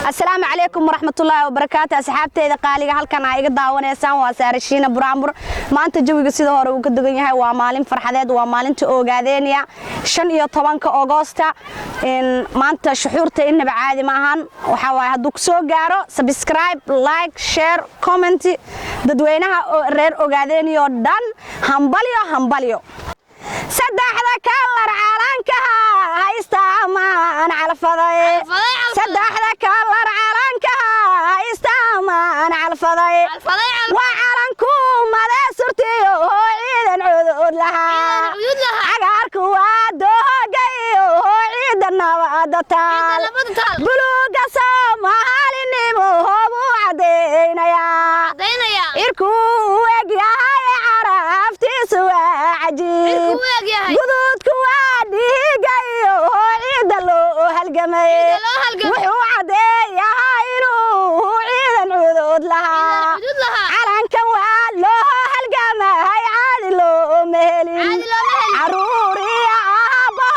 السلام عليكم ورحمة الله وبركاته أصحابتي إذا قال لي هالكن عايق دعوة إنسان وسارشين برامبر ما أنت جوي قصيدة هو وكدقني هاي ومالين فرحات ومالين تأوجادينيا شن يطبعن كأغسطس إن ما أنت شحورت إن بعادي معهن وحاول هدوك سو جارو سبسكرايب لايك شير كومنت ددوينها رير أوجادينيو دان همبليو سدحدا كلر عالانكها هايستامان على فضاي سدحدا كلر عالانكها هايستامان على فضاي وعالانكو ماذا سرتيو عيدن عدود لها عقاركو وادوغيو عيدن وادتال بلوغا سومالي نيمو هبو عدينيا إركو ويقياي عرفتي سوا عجيب قدود كوادي جايو عيد لو هالجماي وحو عدي هاينو عيد عدود لها على كوال لو هالجماي عاد لو مهلي عروري عابو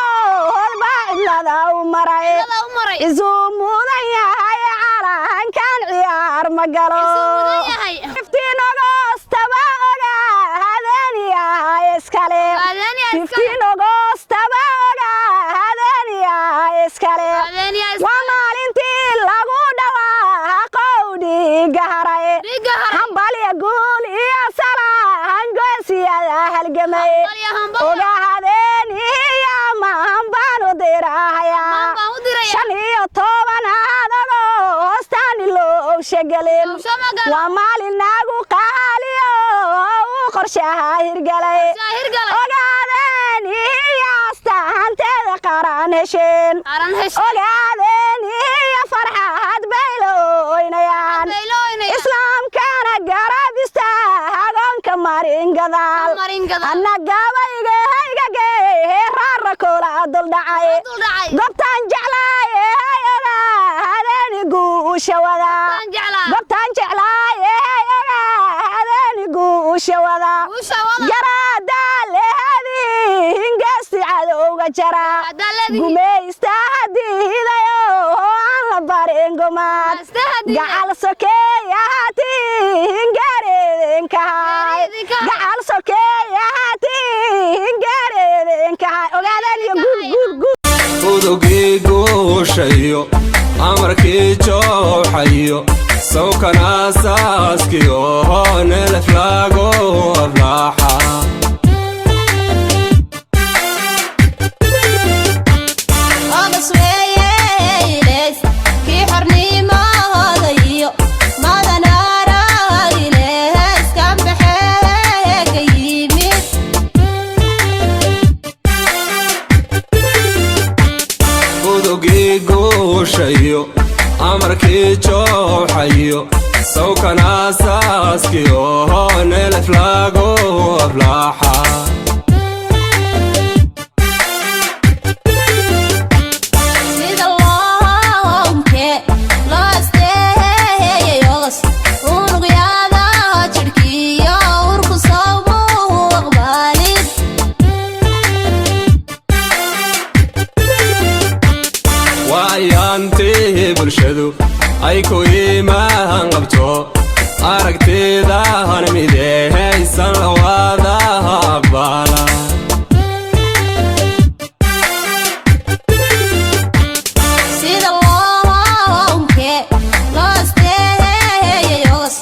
البعد لذا ومري إزومونا يا هاي على كان عيار مقالو افتين أغسطس تباغا هذاني يا هاي اسكالي افتين أغسطس تباغا هذاني يا هاي اسكالي ومالنتي لغو دوا قودي قهري همبالي يقول يا سلا هنقوسي يا هالجمي وقهديني يا ما همبانو ديرايا شنيو طوبان هذا استاني لو شغلين ومالي ناقو قاليو وقرشها هرقلي وقهديني يا استانتي قران هشين وقهديني يا فرحات بيلوينيان إسلام كان قراب يستاهقون كمارين قذال أنا قابيقي هيقاقي راركولا دول دعاي قبطان جعلاي هذاني قوشة وذا قبطان جعلاي هذاني قوشة وذا جرادا لهذه هنقاسي عدوغا جرا قمي استهدي ذيو عن لبارين قمات قعال سكياتي هنقاري كهاي قعال سكياتي هنقاري كهاي وقالان يقول ودوغي قوشيو أمركي جوحيو سوكن أساسكيو نلفلاقو أفلاحا شيو أمركي جوحيو سوكن أساسكيو نلفلاقو أفلاحا bulshadu ay ku iimaan qabto aragtida hanmideysan wada aqbala sida loomke loosteeyos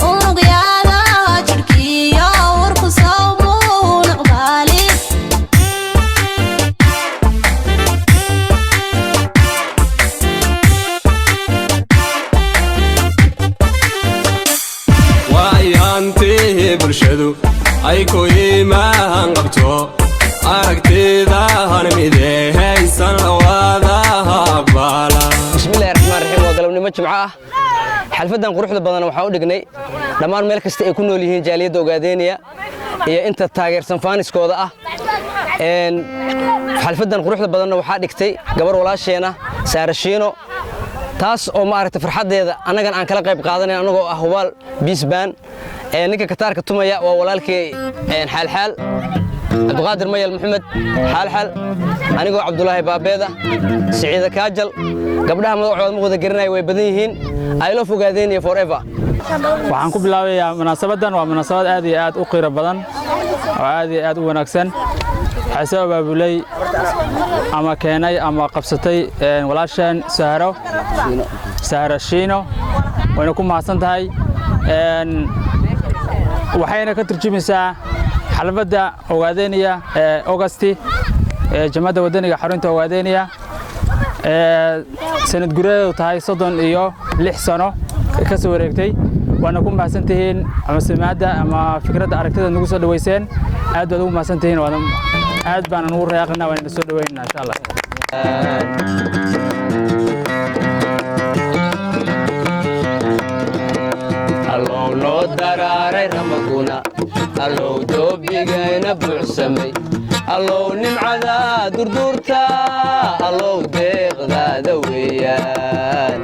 unugyada jirkiyo urku sawmuun aqbali bulshadu ay ku iimaan qabto aragtida hanmideysan wada aqbala bismillaahir rahmaanir rahiim waa galabnimo jimco ah xalfadan quruxda badan waxa u dhignay dhammaan meel kasta ay ku nool yihiin jaaliyada Ogaadeniya iyo inta taageersan faaniskooda ah xalfadan quruxda badan waxa dhigtay gabar walaasheena Saarashiino taas oo maaragtay farxadeeda anagan aan kala qayb qaadanay anagoo ah hubaal bisbaan ninka kataarka tumaya waa walaalkay xalxal cabdiqaadir mayal maxamed xaalxal anigoo cabdulaahi baabeeda siciida kaajal gabdhaha magacooda ma wada garanaya way badan yihiin aylo fogaadeynaya forever waxaan ku bilaabayaa munaasabadan waa munaasabad aad iyo aad u qiiro badan oo aad iyo aad u wanaagsan waxay soo abaabulay ama keenay ama qabsatay walaashan Sahara Shiino wayna ku mahadsan tahay waxayna ka turjumaysaa xalfadda Ogaadeynaya August jamada wadaniga xarunta Ogaadeynaya sanad gureedu tahay 36 sano ka soo wareegtay waana ku mahadsantihiin ama samaada ama fikradda aragtida nagu soo dhaweyseen aad baad ugu mahadsantihiin aad baan ugu raaqnaa waan soo dhaweynaa insha Allah allow noo daraaray ramaguna allow doobigayna buuxsamay allow nimcada durduurta allow deeqdaada weeyaan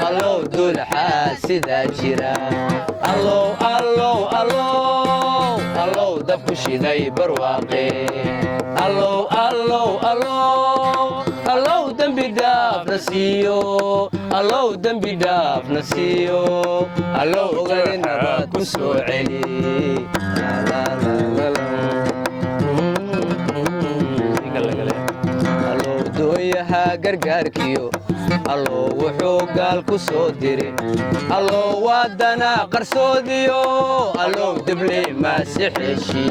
allow dulxaa sidaa jira allow dabku shiday barwaaqe allow dembi dhaafna siiyo allow dembi dhaafna siiyo allow ogaynabad ku soo celi allow dooyaha gargaarkiyo allow wuxuu gaal ku soo diri allow waadana qarsoodiyo allow deble maasixeeshi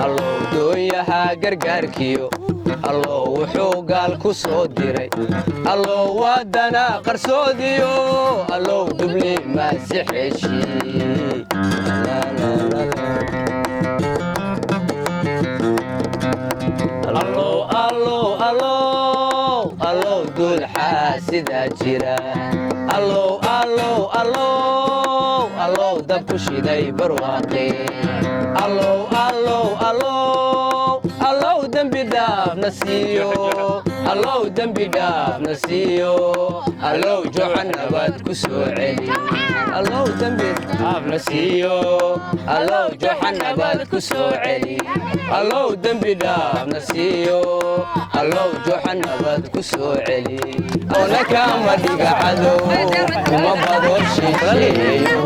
allow dooyaha gargaarkiyo allow wuxuu gaal ku soo diray allow waadana qarsoodiyo allow deble maasixeeshi allow dulxaa sidaa jira allow dabku shiday barwaaqe allow dembi dhaafna siiyo allow dembi dhaafna siiyo allow joxanabad ku soo celi allow dembi dhaafna siiyo allow joxanabad ku soo celi allow dembi dhaafna siiyo allow joxanabad ku soo celi ona kama dhiga cadow kuma bado shisheeyo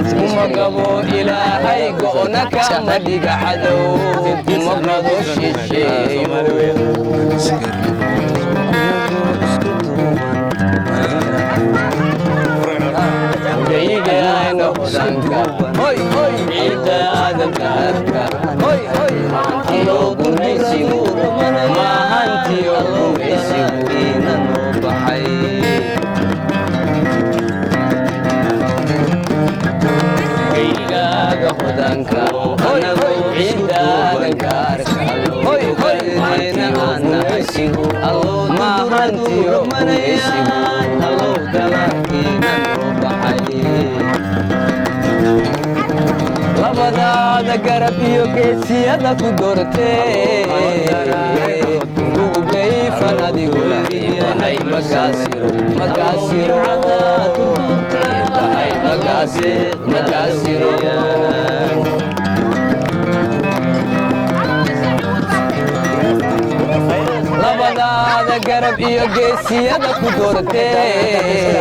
kuma gabo ilaahay go'ona kama dhiga cadow kuma bado shisheeyo gayigayna hodanka ciidda aadamkaarka mahantiyo gumaysigu maahantiyo gumaysigu ina noo baxay gayigaaga hodanka ciidda aadamkaarka gayna aan nahaysigu maahantiyo gumaysigu allow dalakiina noo baxay labadaada garab iyo geesiyada ku doortee ugu gayfan adiguna tahay magaasiro labadaada garab iyo geesiyada ku doortee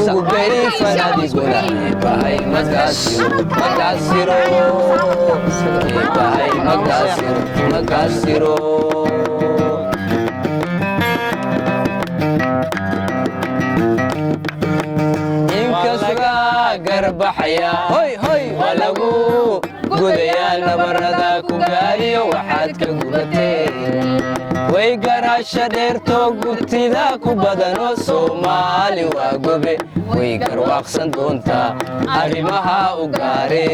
ugu gayfan adiguna tahay magaasiro inkastoo garbaxaya waa lagu gudayaa nabarada ku gaariyo waxaad ka gubatee way garaasha dheertoo gubtida ku badanoo Soomaali waa gobe way garwaaqsan doontaa arrimaha u gaare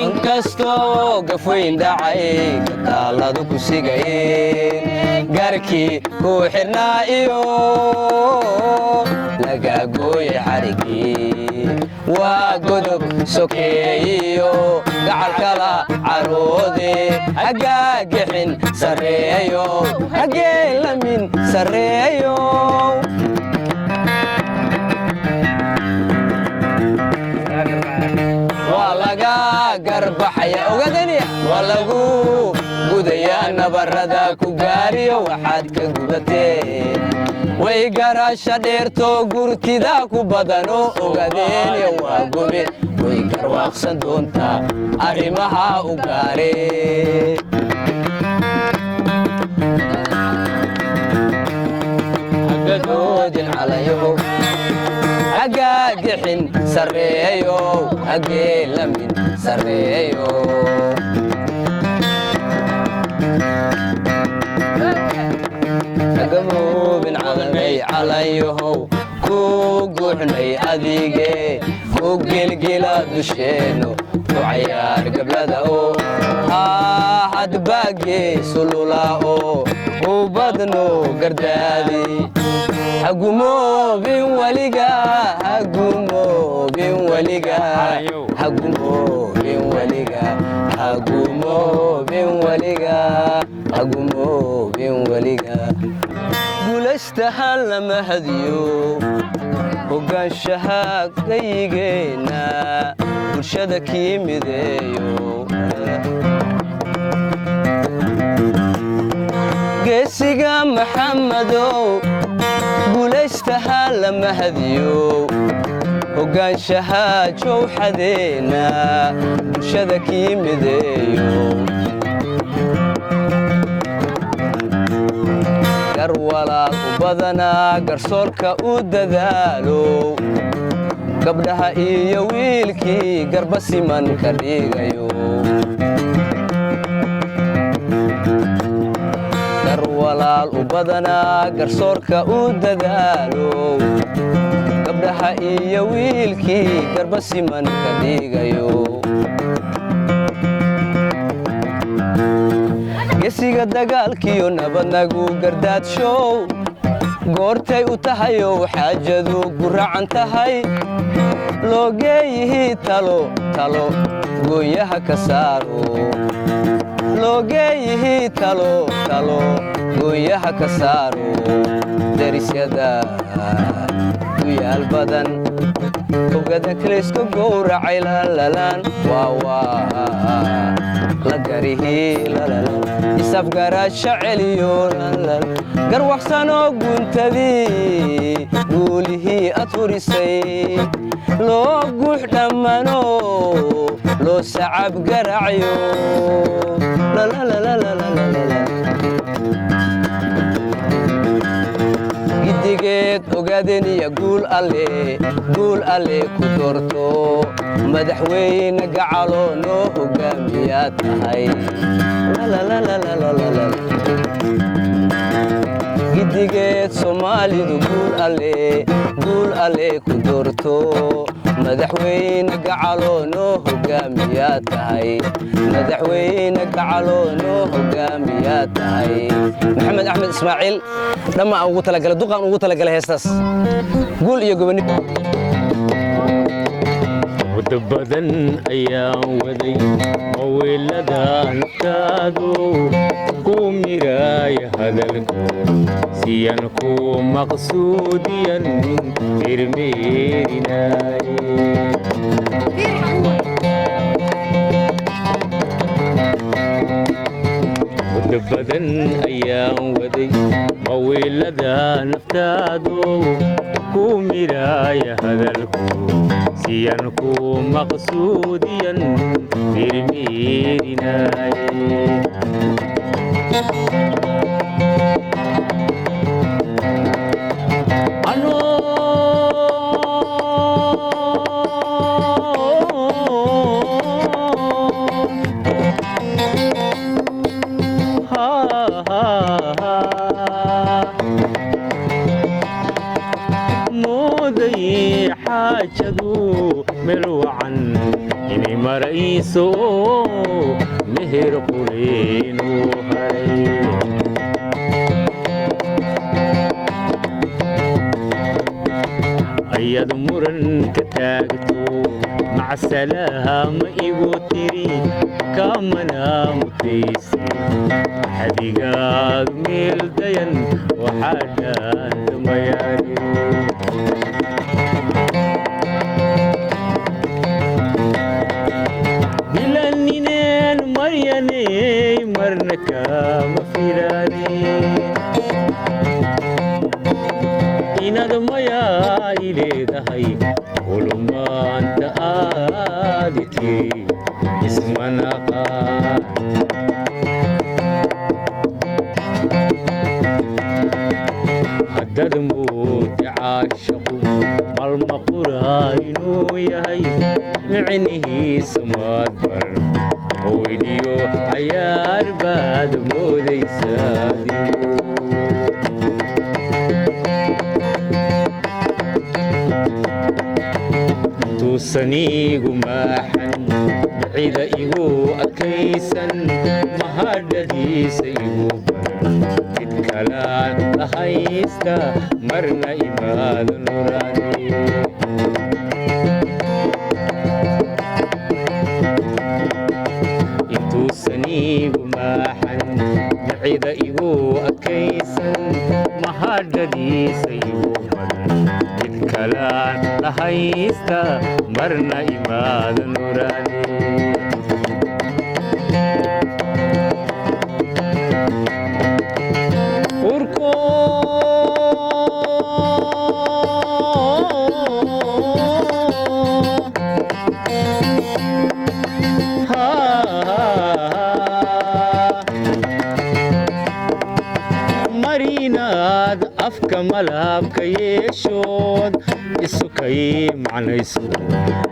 inkastoo gafayn dhacay kataaladu ku sigayeen garkii ku xidhnaa iyo laga gooye xarigii waa godob sokeeyiyo gacal kala caroode hagaagixin sarreeyo hageelamin sarreeyo waa laga garbaxaya ogaadaniya waa lagu gudayaa nabarrada ku gaariyo waxaad ka gubateen way garasha dheertoo gurtida ku badano ogaadeniya waa gobe way garwaaqsan doontaa arrimaha u gaare hagadoodin calayo hagaagixin sarreeyo hageelamin sarreeyo hagamoobin calanay calayahow ku guuxnay adige ku gelgela dusheenno ku cayaar gablada oo hadbaagee sulula oo u badno gardaadi hagumoobin weliga hagumoobin weliga hagumoobin weliga hagumoobin weliga hagumoobin weliga guulaystahan lama hadiyo hoggaanshaha gayigeenna bulshada kii mideeyo geesiga maxamadow guulaystaha lama hadiyo hoggaanshaha jowxadeenna bulshada kii mideeyo gar walaal u badanaa garsoorka u dadaalo gabdhaha iyo wiilkii garba siman ka dhigayo walaal u badanaa garsoorka u dadaalo gabdhaha iyo wiilkii garba siman ka dhigayo gesiga dagaalkiyo nabadnagu gardaadshow goortay u tahayow xaajadu guracan tahay loogeeyihii talo gooyaha ka saaro loogeeyihii talo gooyaha ka saaro darisyada ku yaal badan ogada kaleysku gowracay lalalaan waawaa la garihii lalalaan isafgaraasha celiyo lalal garwaqsanoo guuntadii guulihii ad furisay loo guux dhammano loo sacab garacyo gidigeed ogaadeniya guul alle ku doorto madaxweyne gacalo noo hoggaamiyaa tahay gidigeed soomaalidu guul alle ku doorto madaxweyne gacalo noo hoggaamiyaa tahay madaxweyne gacalo noo hoggaamiyaa tahay maxamed axmed ismaaciil dhammaan ugu talagalay duqaan ugu talagalay heestaas guul iyo gobonimo muddo badan ayaan waday maweelada naftaadu ku miraaya hadalko siyan ku maqsuudiyan irmeerinaaye muddo badan ayaan waday maweelada naftaadu ku miraaya hadalko siyan ku maqsuudiyan irmeerinaaye xaajadu meel wacan inay marayso meher qureenuu haray ayad muran ka taagto macsalaha ma igu tiri kamana mutaysi xadigaadu meel dayan waxaa dhaantamayaani bilanineen maryaney marna kama filaani inaad mayaa ileedahay ulumaanta aaditi ismanaqaan haddad moodi caashaqu malma quraa inuu yahay micnihiisa maad bar howydhiyo cayaar baad moodaysaadigu tuusaniigu maaxan bicida igu adkaysan mahadhadiisa igu baran mid kalaan la haysta marna imaada nuraani intuusaniigu maaxan bicida igu adkaysan mahadhadiisa igu baran mid kalaan la haysta marna imaada nuraani marinaad afka malaabka yeeshood isukay macnayso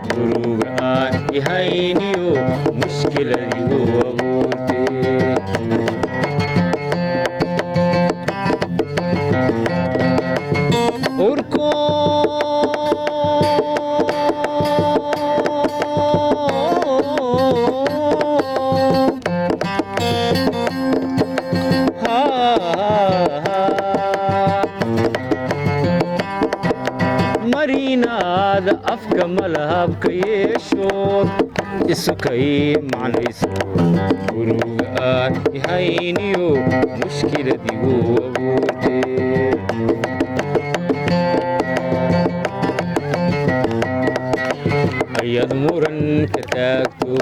duruga aan ihayniyo mushkiladigu abuurtee marinaada afka malahabka yeeshood isukay macnayso guruga aan ihayniyo mushkiladigu abuurtee ayad muran ka taagto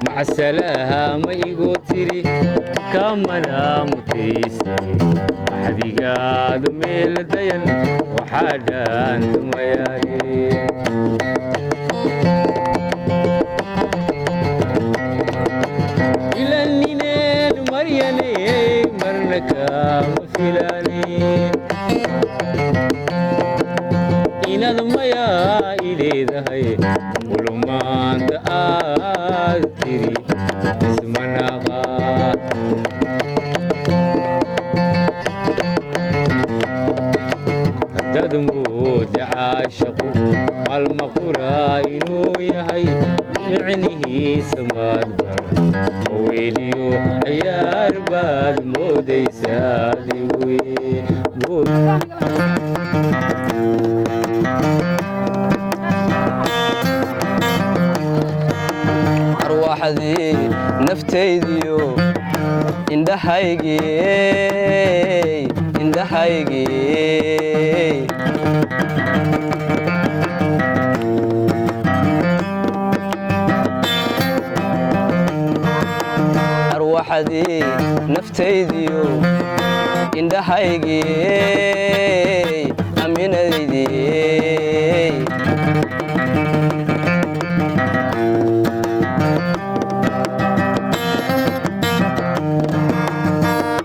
macsalaha ma igu tiri kamana mutaysi xadigaadu meel dayan waxaa dhaantamayaani ilanineen maryaney marna kama filaani inaad mayaa ileedahay ulumaanta aad tiri ismanaqaa haddad moodi caashaqu malma quraa inuu yahay micnihiisa maad baran howeyliyo cayaar baad moodaysaadigu arwaaxadii naftaydiyo indhahaygii arwaaxadii naftaydiyo indhahaygii aaminadeydii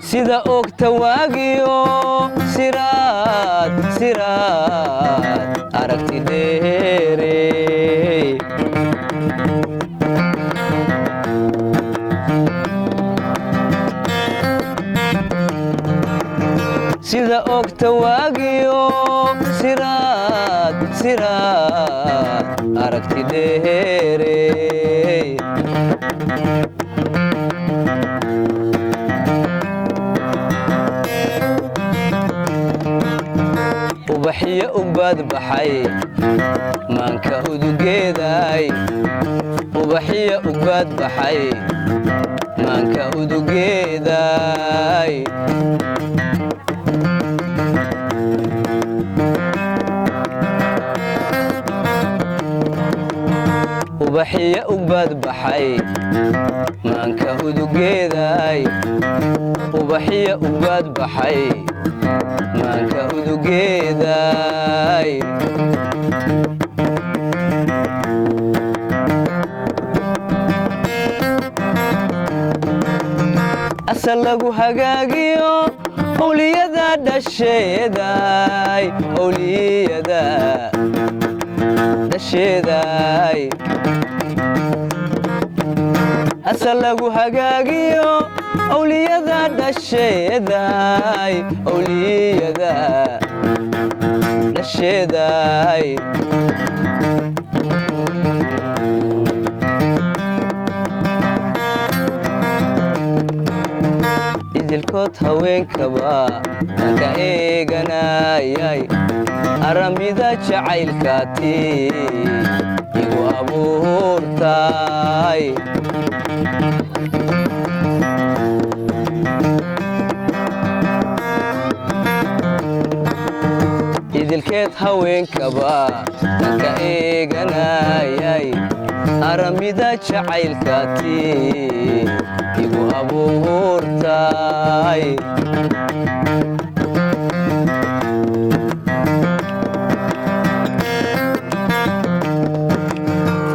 sida ogta waagiyo siraad aragti dheere sida ogta waagiyo siraad garaad aragti dheere ubaxiyo ugbaad baxay maanka udugeeday ubaxiyo ugbaad baxay maanka udugeeday ubaxiyo ugbaad baxay maanka udugeeday ubaxiyo ugbaad baxay maanka udugeeday asal lagu hagaagiyo owliyada dhasheeday owliyada dhasheeday asal lagu hagaagiyo owliyada dhasheeday owliyada dhasheeday idilkood haweenkaba anka eeganayay aramida jacaylkaati igu abuurtay idilkeed haweenkaba anka eeganayay aramida jacaylkaati igu abuurtay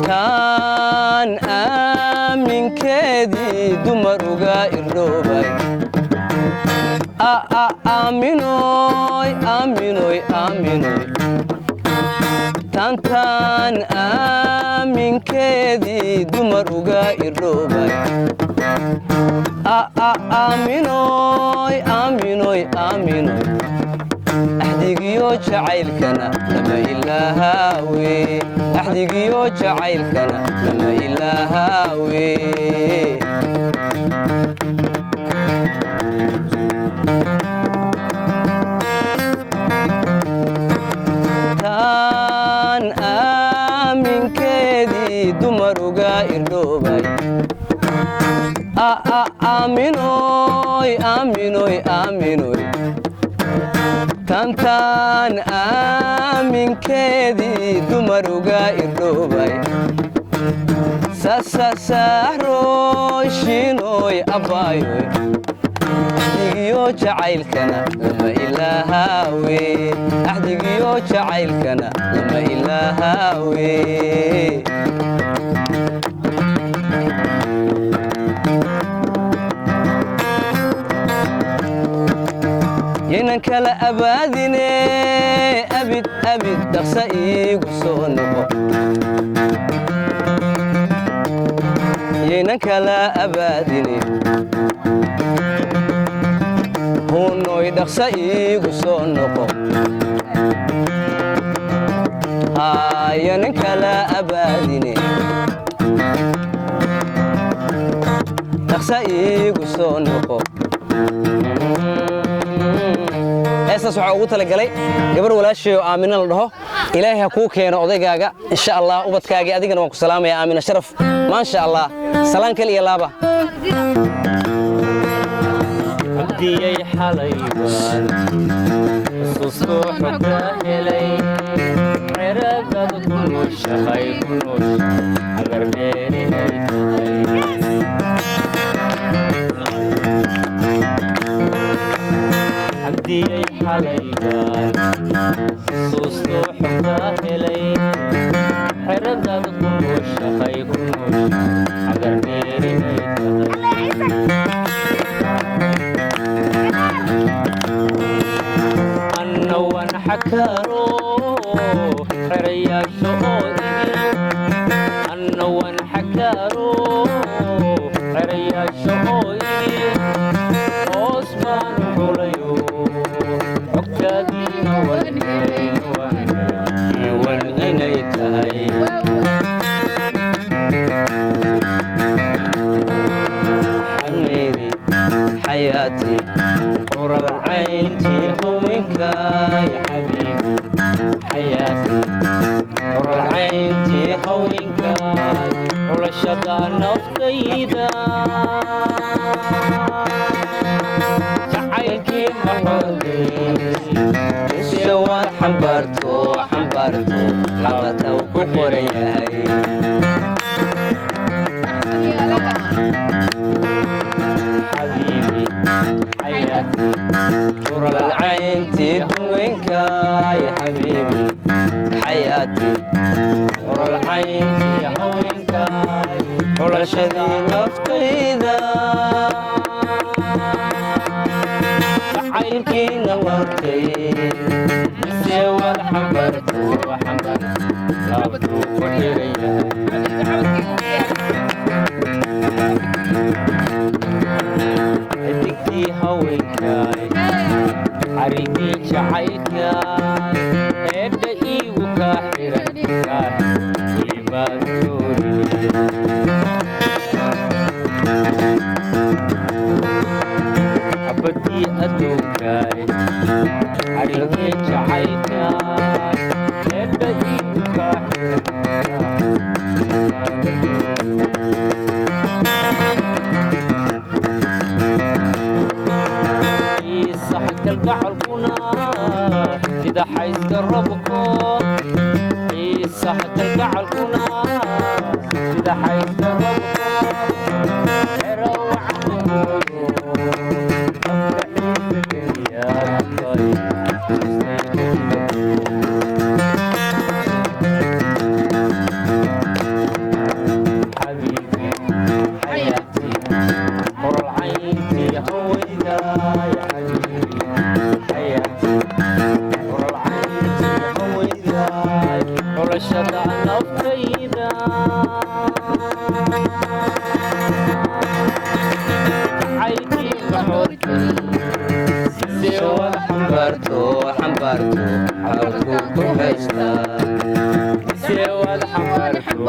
kaan aaminkeedii dumar uga irdhoobay aaminoy aaminoy aaminoy tantaan aaminkeedii dumar uga irdhoobay aaminoy aaminoy aaminoy axdigiyo jacaylkana lama ilaahawe axdigiyo jacaylkana lama ilaahawe taan aaminkeedii dumar uga irdhoobay aaminoy aaminoy aaminoy tantaan aaminkeedii dumar uga irdhoobay sasasaaroshinoy abbaayoy axdigiyo jacaylkana lama ilaahawe axdigiyo jacaylkana lama ilaahawe yaynan kala abaadine abid abid dhaqsa iigu soo noqo yaynan kala abaadine hunoy dhaqsa iigu soo noqo yaynan kala abaadine dhaqsa iigu soo noqo heestaas waxaa ugu talagalay gabar walaashay oo aamina la dhaho ilaahay ha kuu keeno odaygaaga insha allah ubadkaagii adigana waan ku salaamaya aamina sharaf maasha allah salaan kal iyo laaba abdiyay xalaybaan xusuustu xogta helay xeragad ku nooshahay agar dheerinay tahay abdiyay xalaybaan xusuustu xogta helay xeragad ku nooshahay agar dheerinay tahay annawan xakaro xerayaasha oo idin annawan xakaro xerayaasha oo idin hoos baan xulayo xogtaadiina wan inay tahay xameeri xayaati qurar cayntii haweenka ya xabiibi xayaati qurar cayntii haweenka xulashada naftayda jacaylkii maxoodey siwaad xambaarto labata ku qoran yahay حبيبي حياتي قرى العين تهوينك يا حبيبي حياتي قرى العين تهوينك قرى شذي نفتيذا عينكي نورتي سوى الحمرتو لابتو وحيريها عدكتي هويكاي عريكي شعيكاي ابدأي وكاحركاي إيمانوري عبدي أدوكاي عريكي شعيكاي ابدأي وكاحركاي صحك القعركونا إذا حيث قربكم صحك القعركونا إذا حيث قربكم روح حبيبي حياتي قر العين في هويدا يا حبيبي حياتي قر العين في هويدا قر الشدع نفقيدا عيني بحوتي سوى حمبرتو حركو كوحشتا سوى الحمبرتو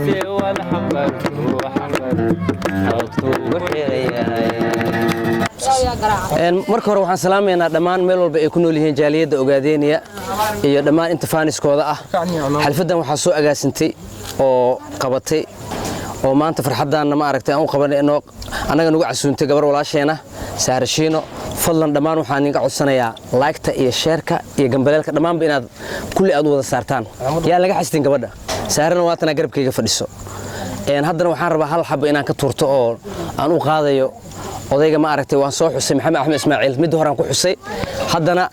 سوى الحمبرتو حركو وحيريها marka hore waxaan salaamaynaa dhammaan meel walba ay ku nool yihiin jaaliyadda Ogaadeeniya iyo dhammaan inta faaniskooda ah xalfadan waxaa soo agaasintay oo qabatay oo maanta farxadaana ma aragtay aan u qabanay inoo anaga nagu casuuntay gabar walaasheena Saarashiino fadlan dhammaan waxaan idinka codsanayaa like-ta iyo share-ka iyo gambaleelka dhammaanba inaad kulli aad wada saartaan yaa laga xastin gabadha Saarana waatana garabkayga fadhiso haddana waxaan rabaa hal xabo inaan ka tuurto oo aan u qaadayo odayga ma aragtay waan soo xusay Maxamed Axmed Ismaaciil mid horaan ku xusay haddana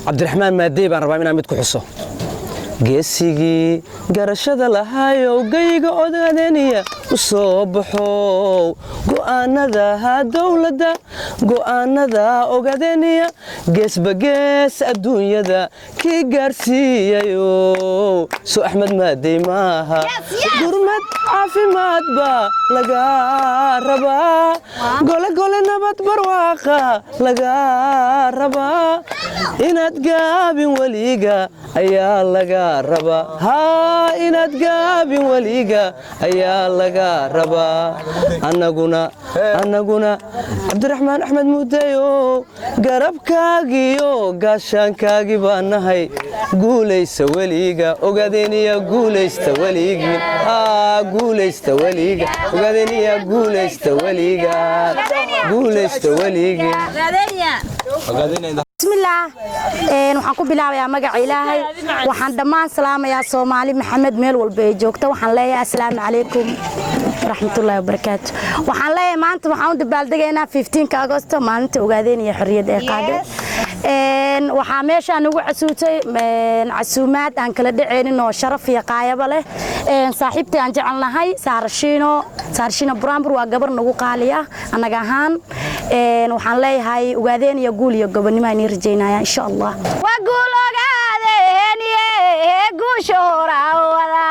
Cabdiraxmaan Maadey baan rabaa inaan mid ku xuso geesigii garashada lahaayo gayga Ogaadeeniya u soo baxo go'aanada dawladda go'aanada Ogaadeeniya geesba gees adduunyada ki gaarsiiyayo soo Axmed Maadey maaha gurmad caafimaad ba laga rabaa gole nabad barwaaqa laga rabaa inaad gaabin waliga ayaa laga rabaa inaad gaabin waliga ayaa laga rabaa annaguna Cabdiraxmaan Axmed Muudeyo garabkaagiyo gaashaankaagi baan nahay guulaysta waliga Ogaadeeniya guulaysta waliga guulaysta waliga Ogaadeeniya guulaysta waliga bismillah waxaan ku bilaabayaa magaca Ilaahay waxaan dhammaan salaamayaa Soomaali Maxamed meel walba ay joogto waxaan leeyahay assalaamu calaykum waraxmatullaahi wabarakaatu waxaan leeyahay maanta waxaan u dabaaldegaynaa 15 Agoosto maalinta Ogaadeeniya xorriyadda ee qaaday waxaa meesha nagu casuutay casuumaad aan kala dhaceynin oo sharaf iyo qaayaba leh saaxiibtay aan jecelnahay Saarashiino Buraanbur waa gabar nagu qaaliya anaga ahaan waxaan leeyahay Ogaadeeniya guul iyo gobonimo aan rajaynaya insha Allah waa guul Ogaadeeniya guushoora wada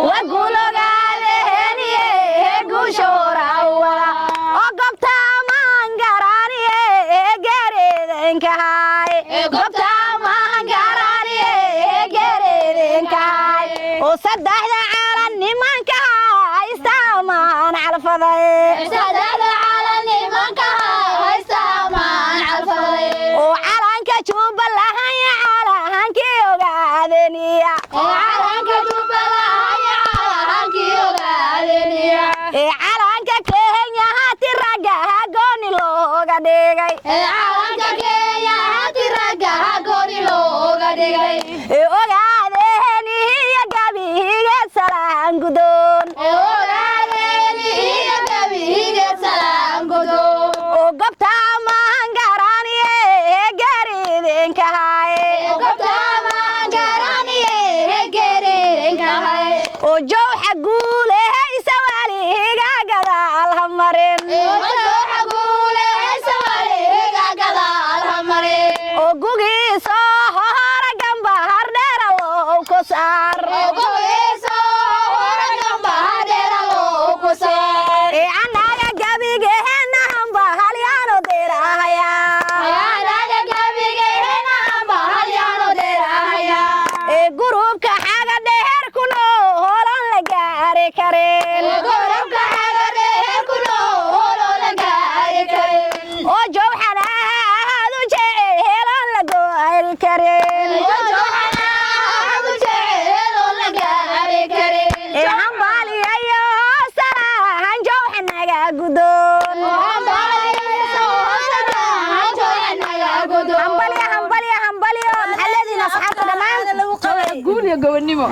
waa guul Ogaadeeniya guushoora wada oo gobta maan garaaniye gareedanka hay gobta iyo gobonnimo